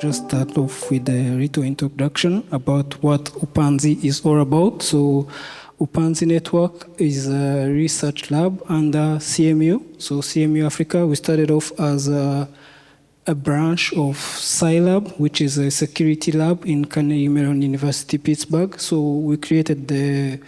just start off with a little introduction about what Upanzi is all about. So Upanzi Network is a research lab under CMU. So CMU Africa, we started off as a branch of Scilab, which is a security lab in Carnegie Mellon University, Pittsburgh. So we created the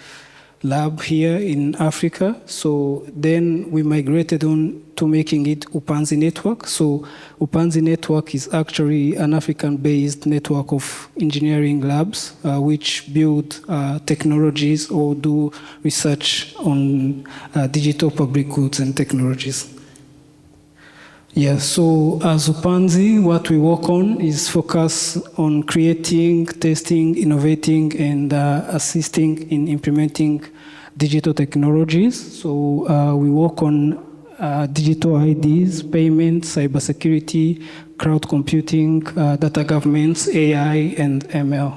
lab here in Africa. So then we migrated on to making it Upanzi Network. So Upanzi Network is actually an African-based network of engineering labs which build technologies or do research on digital public goods and technologies. Yeah, so as Upanzi, what we work on is focus on creating, testing, innovating, and assisting in implementing digital technologies. So we work on digital IDs, payments, cybersecurity, cloud computing, data governance, AI, and ML.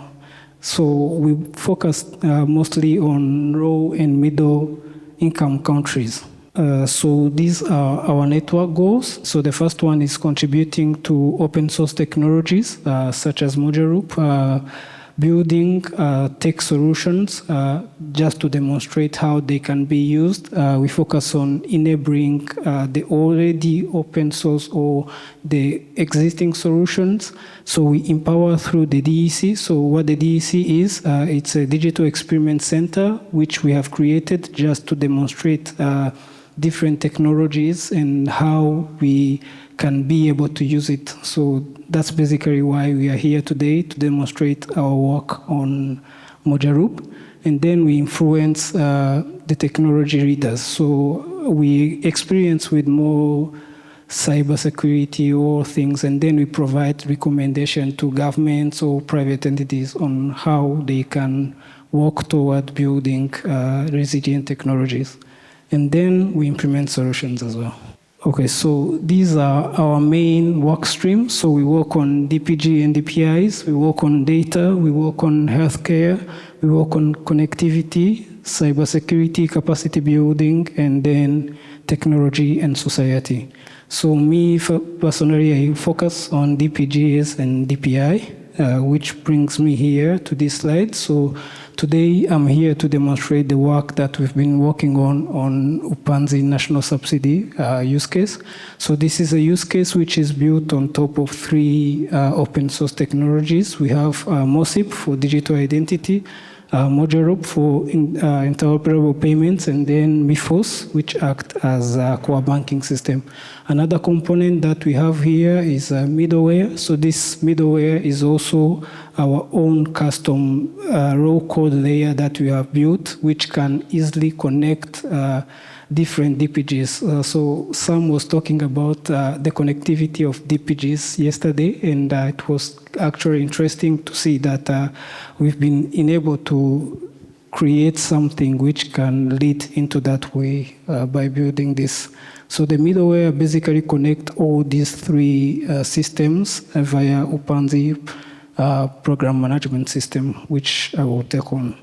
So we focus mostly on low and middle income countries. So these are our network goals. So the first one is contributing to open source technologies, such as Mojaroop, building tech solutions just to demonstrate how they can be used. We focus on enabling the already open source or the existing solutions. So we empower through the DEC. So what the DEC is, it's a digital experiment center, which we have created just to demonstrate different technologies and how we can be able to use it. So that's basically why we are here today, to demonstrate our work on Mojaroop. And then we influence the technology readers. So we experience with more cybersecurity or things, and then we provide recommendation to governments or private entities on how they can work toward building resilient technologies. And then we implement solutions as well. Okay, so these are our main work streams. So we work on DPG and DPIs, we work on data, we work on healthcare, we work on connectivity, cybersecurity, capacity building, and then technology and society. So me, personally, I focus on DPGs and DPI, which brings me here to this slide. So today I'm here to demonstrate the work that we've been working on Upanzi National Subsidy use case. So this is a use case which is built on top of three open source technologies. We have MOSIP for digital identity, Mojaroop for interoperable payments, and then MIFOS, which act as a core banking system. Another component that we have here is middleware. So this middleware is also our own custom raw code layer that we have built, which can easily connect different DPGs. So Sam was talking about the connectivity of DPGs yesterday, and it was actually interesting to see that we've been able to create something which can lead into that way by building this. So the middleware basically connect all these three systems via Upanzi program management system, which I will take on.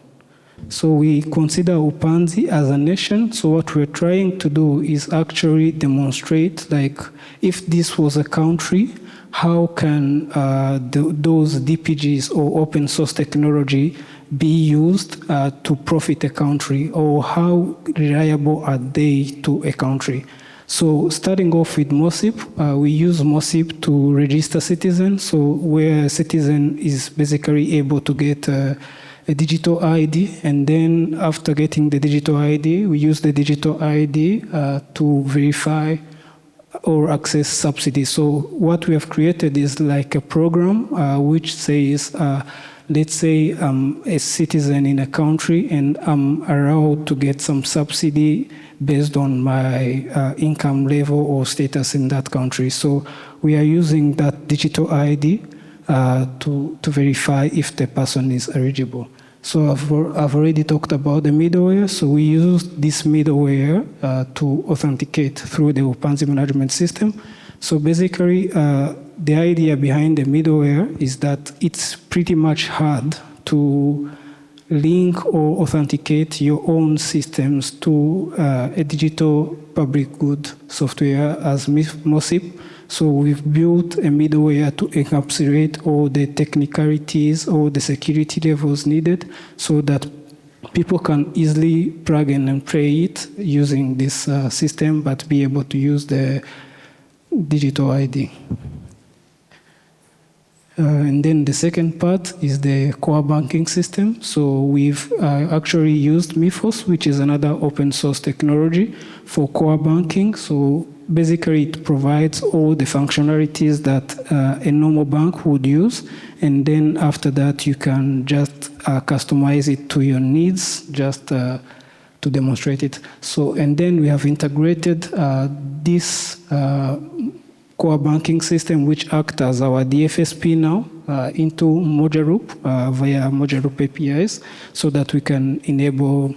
So we consider Upanzi as a nation. So what we're trying to do is actually demonstrate, like, if this was a country, how can those DPGs or open source technology be used to profit a country, or how reliable are they to a country? So starting off with MOSIP, we use MOSIP to register citizens. So where a citizen is basically able to get a digital ID, and then after getting the digital ID, we use the digital ID to verify or access subsidy. So what we have created is like a program which says, let's say I'm a citizen in a country and I'm allowed to get some subsidy based on my income level or status in that country. So we are using that digital ID to verify if the person is eligible. So I've already talked about the middleware. So we use this middleware to authenticate through the Upanzi management system. So basically, the idea behind the middleware is that it's pretty much hard to link or authenticate your own systems to a digital public good software as MOSIP. So we've built a middleware to encapsulate all the technicalities, all the security levels needed so that people can easily plug in and play it using this system, but be able to use the digital ID. And then the second part is the core banking system. So we've actually used Mythos, which is another open source technology for core banking. So basically it provides all the functionalities that a normal bank would use. And then after that, you can just customize it to your needs, just to demonstrate it. So, and then we have integrated this core banking system, which acts as our DFSP now, into Mojaroop via Mojaroop APIs, so that we can enable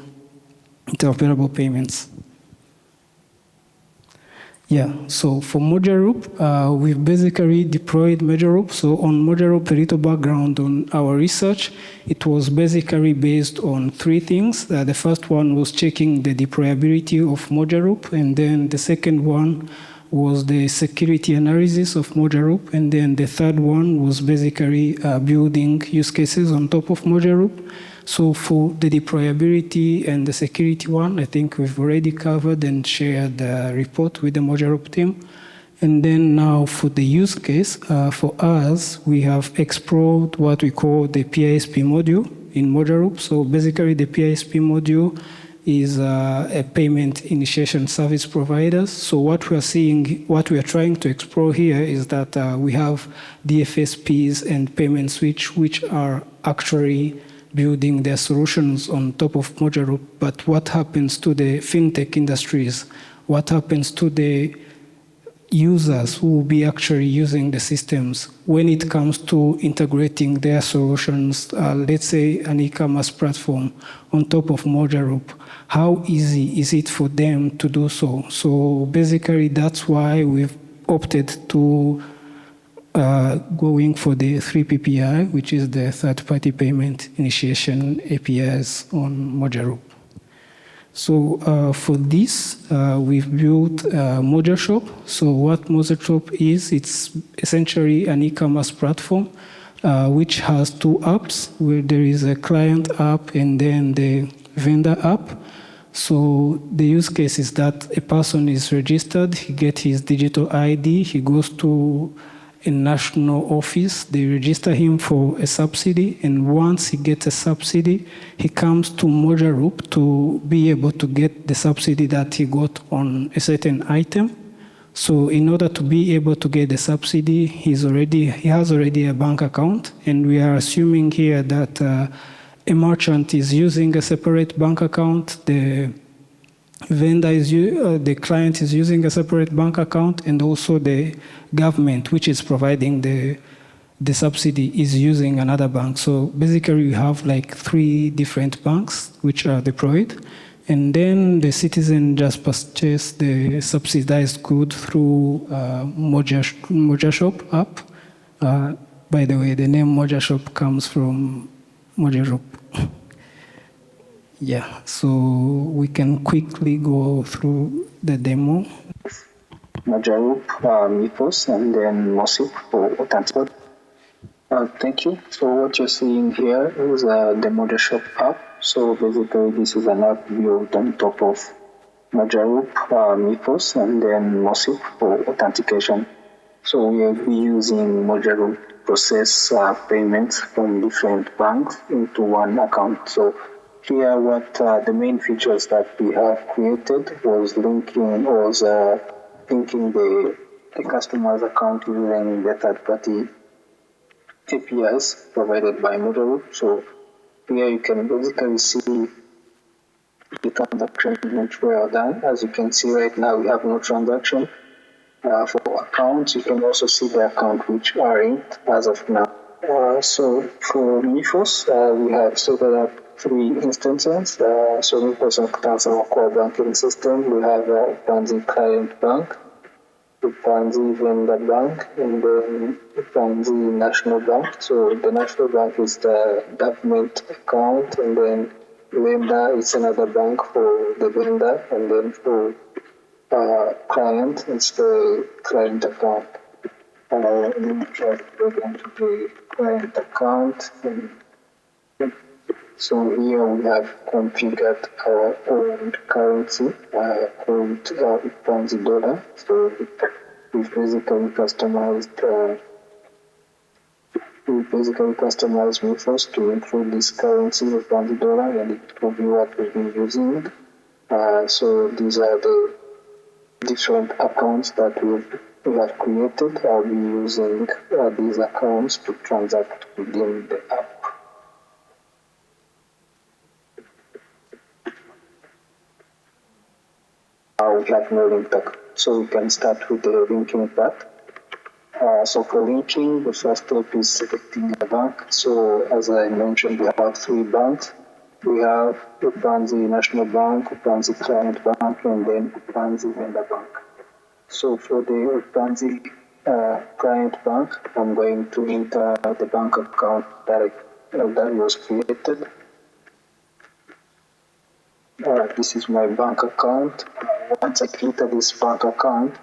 interoperable payments. Yeah, so for Mojaroop, we've basically deployed Mojaroop. So on Mojaroop, a little background on our research, it was basically based on three things. The first one was checking the deployability of Mojaroop, and then the second one was the security analysis of Mojaroop, and then the third one was basically building use cases on top of Mojaroop. So for the deployability and the security one, I think we've already covered and shared the report with the Mojaroop team. And then now for the use case, for us, we have explored what we call the PISP module in Mojaroop. So basically the PISP module is a payment initiation service providers. So what we are seeing, what we are trying to explore here is that we have DFSPs and payment switch, which are actually building their solutions on top of Mojaroop. But what happens to the fintech industries? What happens to the users who will be actually using the systems when it comes to integrating their solutions, let's say an e-commerce platform on top of Mojaroop? How easy is it for them to do so? So basically that's why we've opted to going for the 3PPI, which is the third-party payment initiation APIs on Mojaroop. So for this, we've built Mojoshop. So what Mojoshop is, it's essentially an e-commerce platform which has two apps, where there is a client app and then the vendor app. So the use case is that a person is registered, he gets his digital ID, he goes to a national office, they register him for a subsidy, and once he gets a subsidy, he comes to Mojaroop to be able to get the subsidy that he got on a certain item. So in order to be able to get the subsidy, he has already a bank account, and we are assuming here that a merchant is using a separate bank account, the vendor is the client is using a separate bank account, and also the government, which is providing the subsidy, is using another bank. So basically we have like 3 different banks which are deployed, and then the citizen just purchase the subsidized good through Mojoshop app. By the way, the name Mojoshop comes from Mojaroop. Yeah, so we can quickly go through the demo. Mojaroop, Mythos, and then Mosip for transport. Thank you. So what you're seeing here is the Mojoshop app. So basically this is an app built on top of Mojaroop, Mythos, and then Mosip for authentication. So we will be using Mojaroop to process payments from different banks into one account. So here, what the main features that we have created was linking the customer's account using the third-party APIs provided by Mojaroop. So here you can basically see the transactions which were done. As you can see right now, we have no transaction. For accounts, you can also see the account which are in as of now. So for Mythos, we have set up 3 instances. So Mythos acts our core banking system. We have Upanzi client bank, Upanzi vendor bank, and then Upanzi national bank. So the national bank is the government account, and then vendor is another bank for the vendor, and then for client, it's the client account. we try to log into the client account. So here we have configured our own currency called Upanzi dollar. So we've basically customized methods to include this currency Upanzi dollar, and it will be what we've been using. So these are the different accounts that we have created. I'll be using these accounts to transact within the app. We have no link back. So we can start with the linking part. So for linking, the first step is selecting a bank. So as I mentioned, we have 3 banks. We have Upanzi National Bank, Upanzi Client Bank, and then Upanzi Vendor Bank. So for the Upanzi Client Bank, I'm going to enter the bank account that was created. This is my bank account. Once I enter this bank account,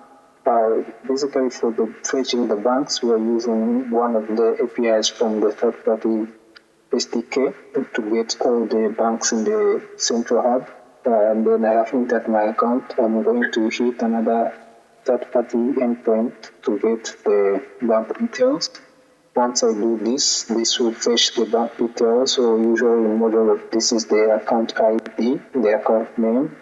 basically for fetching the banks, we are using one of the APIs from the third-party SDK to get all the banks in the central hub. And then I have entered my account. I'm going to hit another third-party endpoint to get the bank details. Once I do this, this will fetch the bank details. So usually in model, this is the account ID, the account name,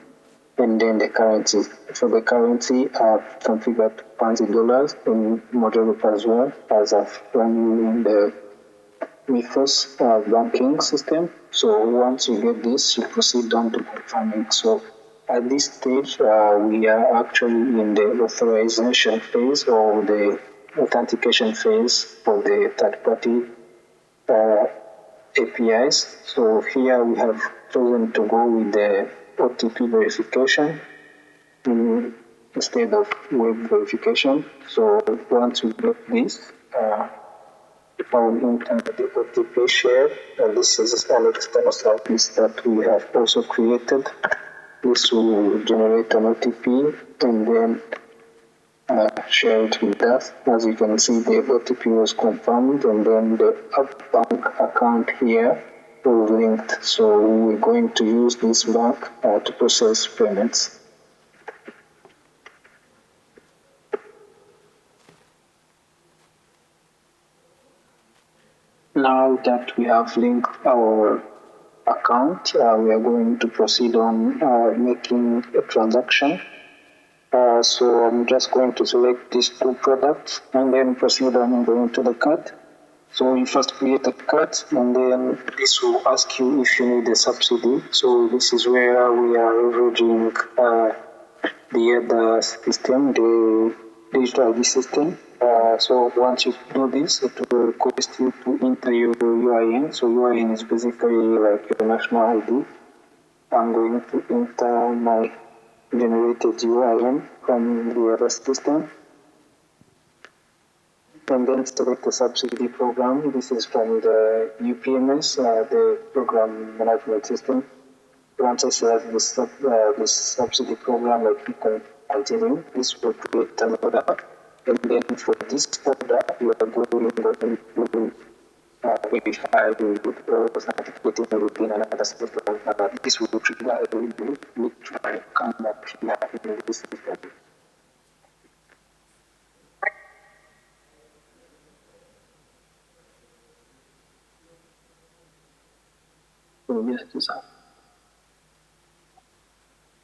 and then the currency. For the currency, I've configured Upanzi dollars in model as well, as I've done in the Mythos banking system. So once you get this, you proceed on to confirming. So at this stage, we are actually in the authorization phase or the authentication phase for the third-party APIs. So here we have chosen to go with the OTP verification instead of web verification. So once we get this, I will enter the OTP share. This is an external service that we have also created. This will generate an OTP and then share it with us. As you can see, the OTP was confirmed, and then the bank account here was linked. So we're going to use this bank to process payments. Now that we have linked our account, we are going to proceed on making a transaction. So I'm just going to select these 2 products and then proceed on going to the cart. So you first create a cart, and then this will ask you if you need a subsidy. So this is where we are leveraging the other system, the digital ID system. So once you do this, it will request you to enter your UIN. So UIN is basically like your national ID. I'm going to enter my generated UIN from the other system, and then select the subsidy program. This is from the UPMS, the program management system. Once I select this subsidy program, I click on continue. This will create an order, and then for this order, we are going to verify authenticating within another system. This will trigger a need to come up here in this system. So yes, this is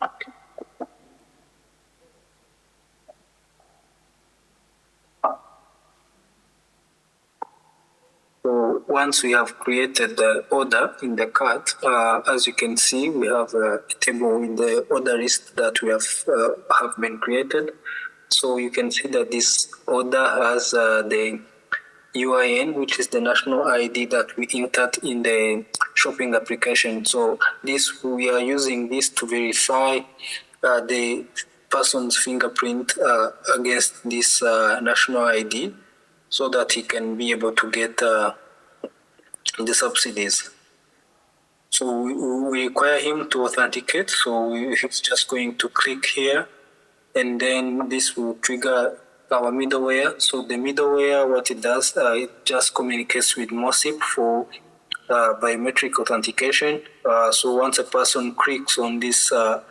okay. So once we have created the order in the cart, as you can see, we have a table in the order list that we have been created. So you can see that this order has the UIN, which is the national ID that we entered in the shopping application. So this, we are using this to verify the person's fingerprint against this national ID, so that he can be able to get the subsidies. So we require him to authenticate. So he's just going to click here, and then this will trigger our middleware. So the middleware, what it does, it just communicates with MOSIP for biometric authentication. So once a person clicks on this start,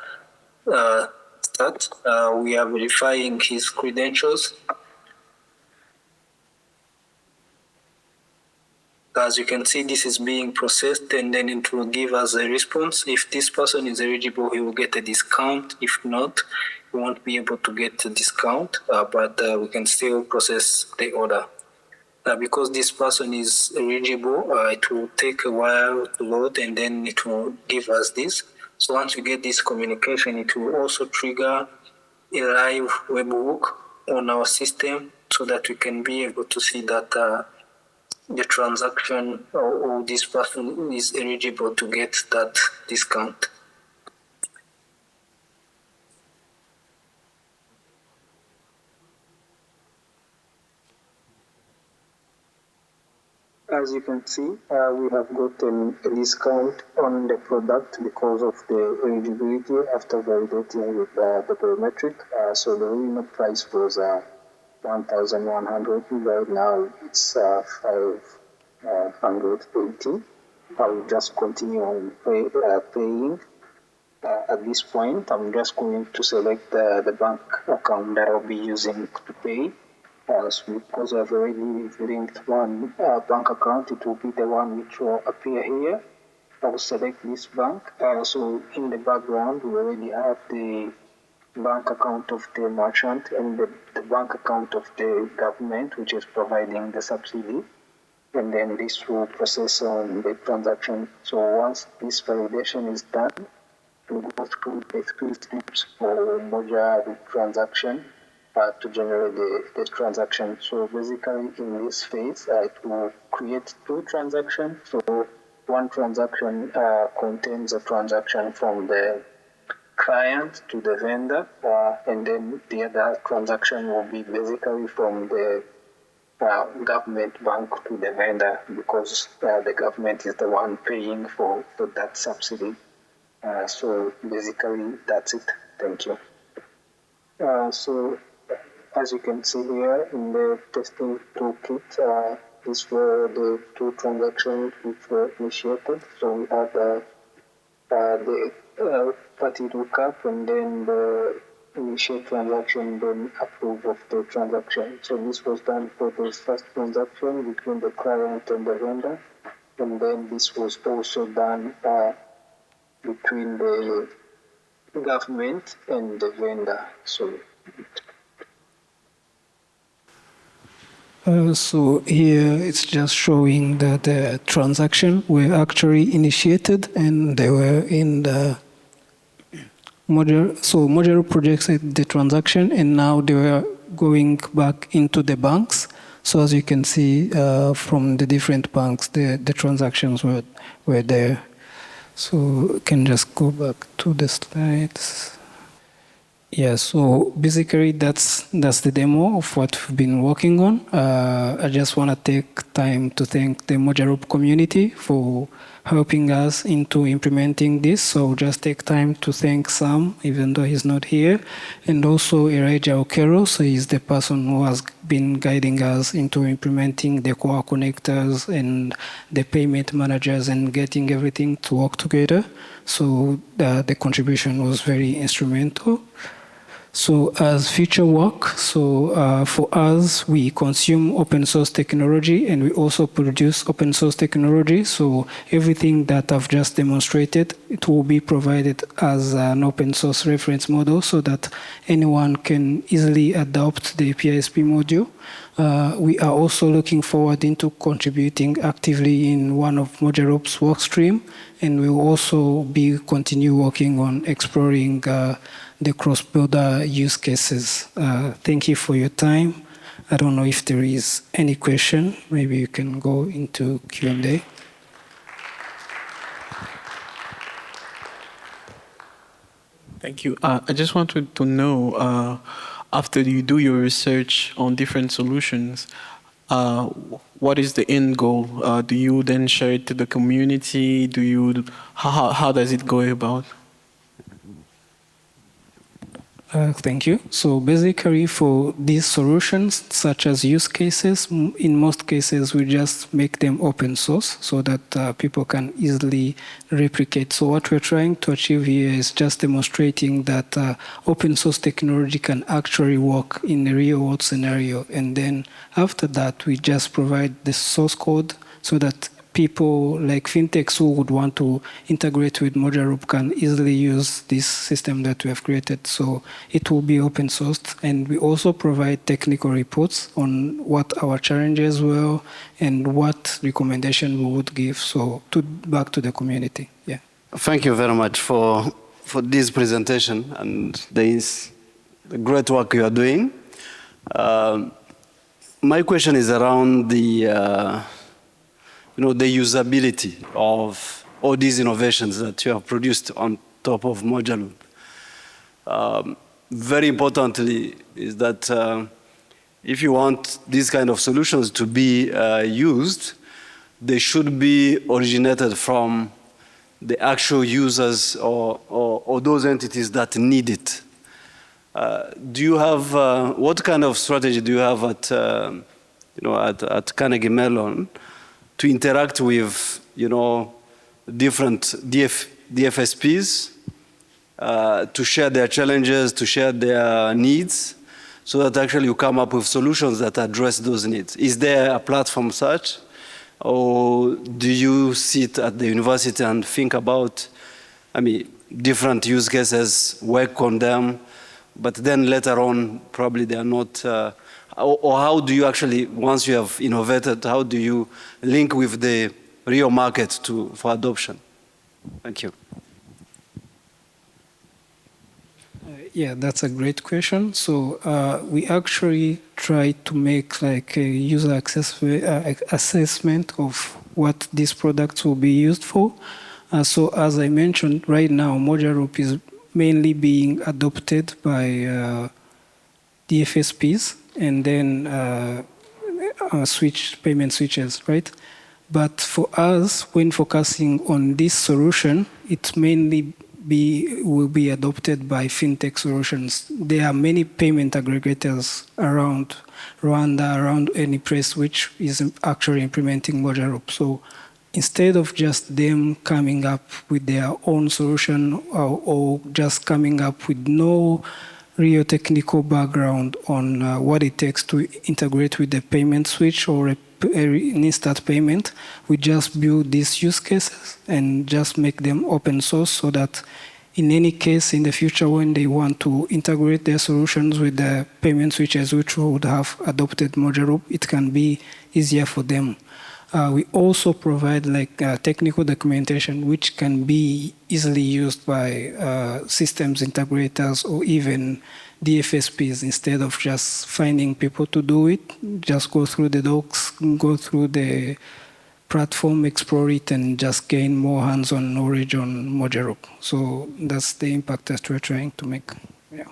we are verifying his credentials. As you can see, this is being processed and then it will give us a response. If this person is eligible, he will get a discount. If not, he won't be able to get a discount, but we can still process the order. Because this person is eligible, it will take a while to load and then it will give us this. So once we get this communication, it will also trigger a live webhook on our system so that we can be able to see that the transaction or this person is eligible to get that discount. As you can see, we have gotten a discount on the product because of the eligibility after validating with the biometric. So the original price was 1,100. Right now it's 580. I will just continue on paying. At this point, I'm just going to select the bank account that I'll be using to pay. So because I've already linked one bank account, it will be the one which will appear here. I'll select this bank. So in the background, we already have the bank account of the merchant and the bank account of the government, which is providing the subsidy. And then this will process on the transaction. So once this validation is done, we go through the 3 steps for merger transaction to generate the transaction. So basically in this phase, it will create 2 transactions. So one transaction contains a transaction from the client to the vendor, and then the other transaction will be basically from the government bank to the vendor because the government is the one paying for that subsidy. So basically that's it. Thank you. So as you can see here in the testing toolkit, these were the 2 transactions which were initiated. So we have the party lookup and then the initiate transaction, then approve of the transaction. So this was done for the first transaction between the client and the vendor. And then this was also done between the government and the vendor. So here it's just showing that the transaction were actually initiated and they were in the module. So module projected the transaction and now they were going back into the banks. So as you can see from the different banks, the transactions were there. So you can just go back to the slides. Yeah, so basically that's the demo of what we've been working on. I just want to take time to thank the Mojaroop community for helping us into implementing this. So just take time to thank Sam, even though he's not here, and also Elijah Okero. So he's the person who has been guiding us into implementing the core connectors and the payment managers and getting everything to work together. So the contribution was very instrumental. So as future work, for us, we consume open source technology and we also produce open source technology. So everything that I've just demonstrated, it will be provided as an open source reference model so that anyone can easily adopt the PISP module. We are also looking forward into contributing actively in one of Mojaroop's work stream, and we will also continue working on exploring the cross-border use cases. Thank you for your time. I don't know if there is any question. Maybe you can go into Q&A. Thank you. I just wanted to know, after you do your research on different solutions, what is the end goal? Do you then share it to the community? How does it go about? Thank you. So basically for these solutions, such as use cases, in most cases we just make them open source so that people can easily replicate. So what we're trying to achieve here is just demonstrating that open source technology can actually work in a real world scenario. And then after that, we just provide the source code so that people like fintechs who would want to integrate with Mojaroop can easily use this system that we have created. So it will be open sourced, and we also provide technical reports on what our challenges were and what recommendation we would give. So back to the community. Yeah. Thank you very much for this presentation and the great work you are doing. My question is around the the usability of all these innovations that you have produced on top of Mojaroop. Very importantly is that if you want these kind of solutions to be used, they should be originated from the actual users or those entities that need it. Do you have, what kind of strategy do you have at Carnegie Mellon to interact with, different DFSPs, to share their challenges, to share their needs, so that actually you come up with solutions that address those needs? Is there a platform such, or do you sit at the university and think about, different use cases, work on them, but then later on, probably they are not, or how do you actually, once you have innovated, how do you link with the real market for adoption? Thank you. Yeah, that's a great question. So we actually try to make like a user assessment of what these products will be used for. So as I mentioned, right now, Mojaroop is mainly being adopted by DFSPs and then payment switches, right? But for us, when focusing on this solution, it mainly will be adopted by fintech solutions. There are many payment aggregators around Rwanda, around any place which is actually implementing Mojaroop. So instead of just them coming up with their own solution or just coming up with no real technical background on what it takes to integrate with the payment switch or an instant payment, we just build these use cases and just make them open source so that in any case in the future when they want to integrate their solutions with the payment switches which would have adopted Mojaroop, it can be easier for them. We also provide like technical documentation which can be easily used by systems integrators or even DFSPs. Instead of just finding people to do it, just go through the docs, go through the platform, explore it, and just gain more hands-on knowledge on Mojaroop. So that's the impact that we're trying to make. Yeah.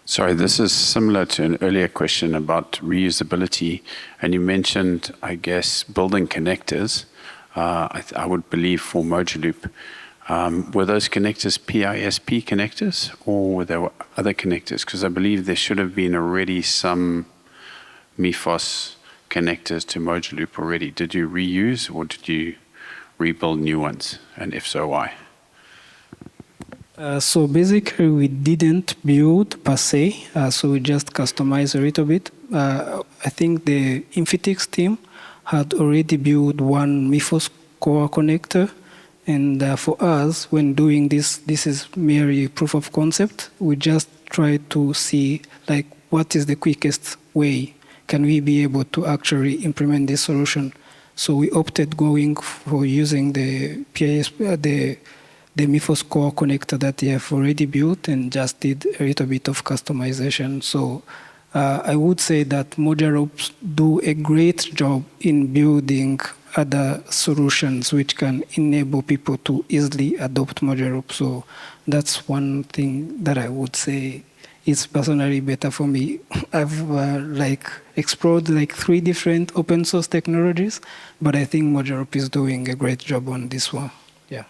Sorry, this is similar to an earlier question about reusability, and you mentioned, I guess, building connectors. I would believe for Mojaroop. Were those connectors PISP connectors, or were there other connectors? Because I believe there should have been already some MIFOS connectors to Mojaroop already. Did you reuse, or did you rebuild new ones? And if so, why? So basically, we didn't build per se, so we just customized a little bit. I think the Infitix team had already built one MIFOS core connector, and for us, when doing this is merely proof of concept. We just try to see like what is the quickest way can we be able to actually implement this solution. So we opted going for using the the MIFOS core connector that they have already built and just did a little bit of customization. So I would say that Mojaroop do a great job in building other solutions which can enable people to easily adopt Mojaroop. So that's one thing that I would say is personally better for me. I've explored 3 different open source technologies, but I think Mojaroop is doing a great job on this one. Yeah.